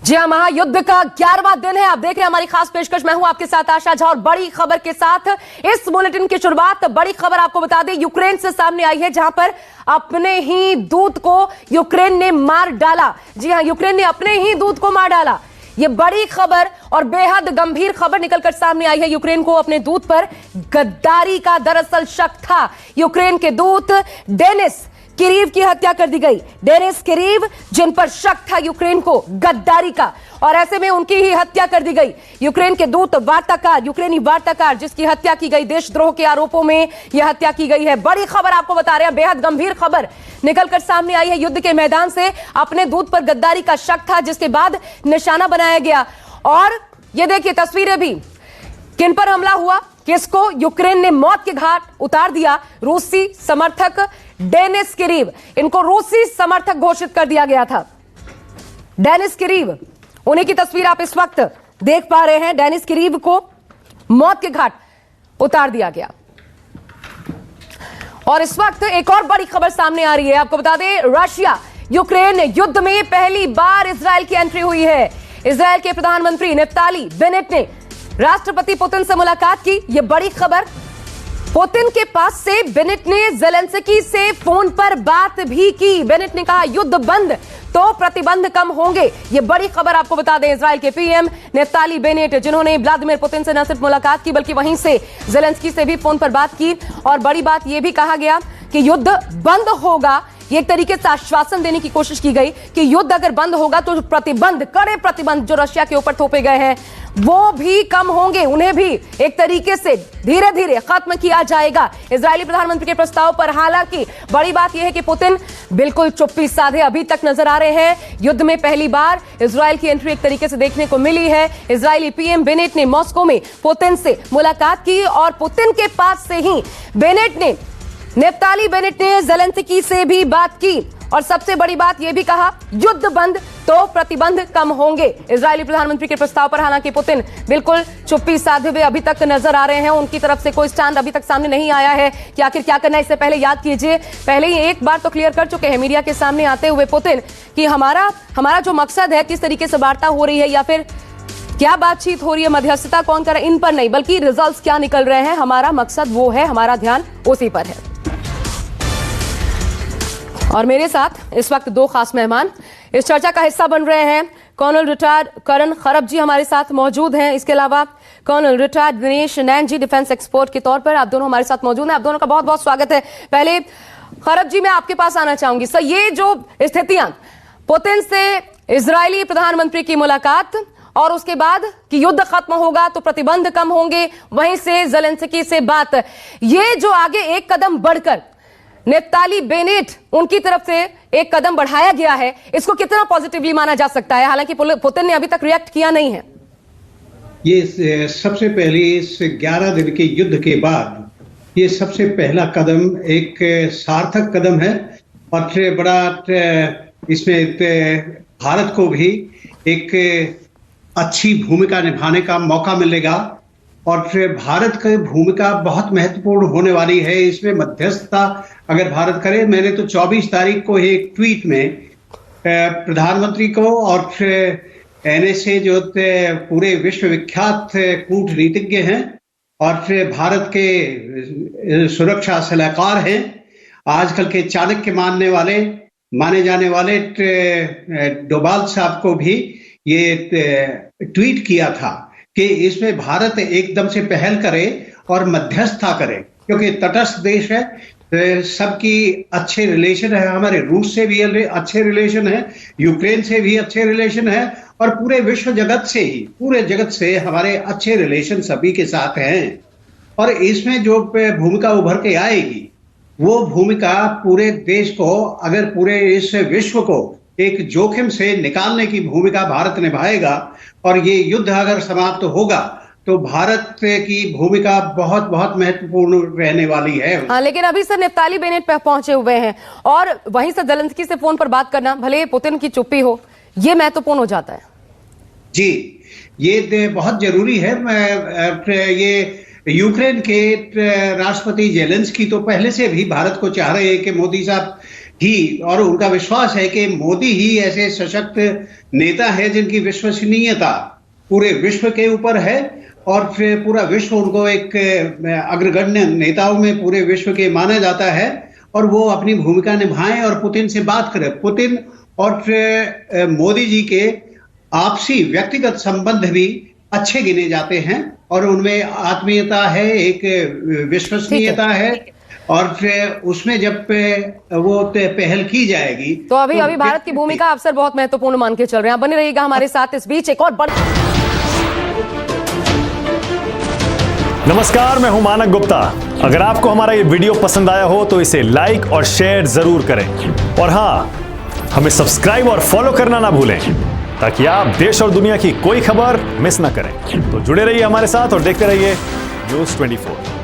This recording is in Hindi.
जी हाँ, महायुद्ध का 11वां दिन है। आप देख रहे हैं हमारी खास पेशकश। मैं हूं आपके साथ आशा झा और बड़ी खबर के साथ इस बुलेटिन की शुरुआत। बड़ी खबर आपको बता दें, यूक्रेन से सामने आई है, जहां पर अपने ही दूत को यूक्रेन ने मार डाला। जी हाँ, यूक्रेन ने अपने ही दूत को मार डाला। ये बड़ी खबर और बेहद गंभीर खबर निकलकर सामने आई है। यूक्रेन को अपने दूत पर गद्दारी का दरअसल शक था। यूक्रेन के दूत डेनिस किरीव की हत्या कर दी गई। डेनिस किरीव, जिन पर शक था यूक्रेन को गद्दारी का, और ऐसे में उनकी ही हत्या कर दी गई। यूक्रेन के दूत वार्ताकार, यूक्रेनी वार्ताकार जिसकी हत्या की गई, देशद्रोह के आरोपों में यह हत्या की गई है। बड़ी खबर आपको बता रहे हैं, बेहद गंभीर खबर निकलकर सामने आई है। युद्ध के मैदान से अपने दूत पर गद्दारी का शक था, जिसके बाद निशाना बनाया गया। और ये देखिए तस्वीरें भी, किन पर हमला हुआ, किसको यूक्रेन ने मौत के घाट उतार दिया। रूसी समर्थक डेनिस किरीव, इनको रूसी समर्थक घोषित कर दिया गया था। डेनिस किरीव, उन्हीं की तस्वीर आप इस वक्त देख पा रहे हैं। डेनिस किरीव को मौत के घाट उतार दिया गया। और इस वक्त एक और बड़ी खबर सामने आ रही है। आपको बता दें, रशिया यूक्रेन युद्ध में पहली बार इजरायल की एंट्री हुई है। इजरायल के प्रधानमंत्री नेफ्ताली बेनेट ने राष्ट्रपति पुतिन से मुलाकात की। यह बड़ी खबर। पुतिन के पास से बेनेट ने ज़ेलेंस्की से फोन पर बात भी की। बेनेट ने कहा युद्ध बंद तो प्रतिबंध कम होंगे। यह बड़ी खबर आपको बता दें। इजरायल के पीएम नेफ्ताली बेनेट, जिन्होंने व्लादिमीर पुतिन से न सिर्फ मुलाकात की बल्कि वहीं से ज़ेलेंस्की से भी फोन पर बात की। और बड़ी बात यह भी कहा गया कि युद्ध बंद होगा। ये एक तरीके से आश्वासन देने की कोशिश की गई कि युद्ध अगर बंद होगा तो प्रतिबंध, कड़े प्रतिबंध जो रशिया के ऊपर थोपे गए हैं वो भी कम होंगे, उन्हें भी एक तरीके से धीरे धीरे खत्म किया जाएगा। इजरायली प्रधानमंत्री के प्रस्ताव पर हालांकि बड़ी बात यह है कि पुतिन बिल्कुल चुप्पी साधे अभी तक नजर आ रहे हैं। युद्ध में पहली बार इजरायल की एंट्री एक तरीके से देखने को मिली है। इजरायली पीएम बेनेट ने मॉस्को में पुतिन से मुलाकात की और पुतिन के पास से ही नेफ्ताली बेनेट ने ज़ेलेंस्की से भी बात की। और सबसे बड़ी बात यह भी कहा युद्ध बंद तो प्रतिबंध कम होंगे। इजरायली प्रधानमंत्री के प्रस्ताव पर हालांकि पुतिन बिल्कुल चुप्पी साधे हुए अभी तक नजर आ रहे हैं। उनकी तरफ से कोई स्टैंड अभी तक सामने नहीं आया है कि आखिर क्या करना है। इससे पहले याद कीजिए, पहले ही एक बार तो क्लियर कर चुके हैं मीडिया के सामने आते हुए पुतिन कि हमारा जो मकसद है, किस तरीके से वार्ता हो रही है या फिर क्या बातचीत हो रही है, मध्यस्थता कौन कर रहा है, इन पर नहीं बल्कि रिजल्ट्स क्या निकल रहे हैं, हमारा मकसद वो है, हमारा ध्यान उसी पर है। और मेरे साथ इस वक्त दो खास मेहमान इस चर्चा का हिस्सा बन रहे हैं। कर्नल रिटायर्ड करण खरब जी हमारे साथ मौजूद हैं। इसके अलावा कर्नल रिटायर्ड दिनेश नैन जी, डिफेंस एक्सपर्ट के तौर पर आप दोनों हमारे साथ मौजूद हैं। आप दोनों का बहुत बहुत स्वागत है। पहले खरब जी, मैं आपके पास आना चाहूंगी। सर, ये जो स्थितियां, पुतिन से इजरायली प्रधानमंत्री की मुलाकात और उसके बाद कि युद्ध खत्म होगा तो प्रतिबंध कम होंगे, वहीं से ज़ेलेंस्की से बात, ये जो आगे एक कदम बढ़कर नेफ्ताली बेनेट उनकी तरफ से एक कदम बढ़ाया गया है, इसको कितना पॉजिटिवली माना जा सकता है? हालांकि पुतिन ने अभी तक रिएक्ट किया नहीं है। ये सबसे पहले इस 11 दिन के युद्ध के बाद ये सबसे पहला कदम, एक सार्थक कदम है। और बड़ा इसमें भारत को भी एक अच्छी भूमिका निभाने का मौका मिलेगा। और भारत की भूमिका बहुत महत्वपूर्ण होने वाली है इसमें। मध्यस्थता अगर भारत करे, मैंने तो 24 तारीख को एक ट्वीट में प्रधानमंत्री को और एनएसए जो पूरे विश्व विख्यात कूटनीतिज्ञ हैं और भारत के सुरक्षा सलाहकार हैं, आजकल के चाणक्य माने जाने वाले डोभाल साहब को भी ये ट्वीट किया था कि इसमें भारत एकदम से पहल करे और मध्यस्थता करे, क्योंकि तटस्थ देश है, सबकी अच्छे रिलेशन है। हमारे रूस से भी अच्छे रिलेशन है, यूक्रेन से भी अच्छे रिलेशन है और पूरे विश्व जगत से ही, पूरे जगत से हमारे अच्छे रिलेशन सभी के साथ हैं। और इसमें जो भूमिका उभर के आएगी, वो भूमिका पूरे देश को, अगर पूरे इस विश्व को एक जोखिम से निकालने की भूमिका भारत निभाएगा। और ये युद्ध अगर समाप्त होगा तो भारत की भूमिका बहुत बहुत महत्वपूर्ण रहने वाली है। हाँ, लेकिन अभी सर नेफ्ताली बेनेट पे पहुंचे हुए हैं और वहीं से ज़ेलेंस्की से फोन पर बात करना, भले पुतिन की चुप्पी हो, ये महत्वपूर्ण हो जाता है। जी, ये बहुत जरूरी है। ये यूक्रेन के राष्ट्रपति ज़ेलेंस्की तो पहले से भी भारत को चाह रहे हैं कि मोदी साहब ही, और उनका विश्वास है कि मोदी ही ऐसे सशक्त नेता है जिनकी विश्वसनीयता पूरे विश्व के ऊपर है, और फिर पूरा विश्व उनको एक अग्रगण्य नेताओं में पूरे विश्व के माना जाता है, और वो अपनी भूमिका निभाएं और पुतिन से बात करें। पुतिन और मोदी जी के आपसी व्यक्तिगत संबंध भी अच्छे गिने जाते हैं, और उनमें आत्मीयता है, एक विश्वसनीयता है, और फिर उसमें जब वो पहल की जाएगी तो अभी भारत की भूमिका अवसर बहुत महत्वपूर्ण मान के चल रहे हैं। आप बने रहिएगा हमारे साथ। इस बीच एक और बड़ी नमस्कार, मैं हूं मानक गुप्ता। अगर आपको हमारा ये वीडियो पसंद आया हो तो इसे लाइक और शेयर जरूर करें, और हां, हमें सब्सक्राइब और फॉलो करना ना भूलें ताकि आप देश और दुनिया की कोई खबर मिस ना करें। तो जुड़े रहिए हमारे साथ और देखते रहिए न्यूज़ 24।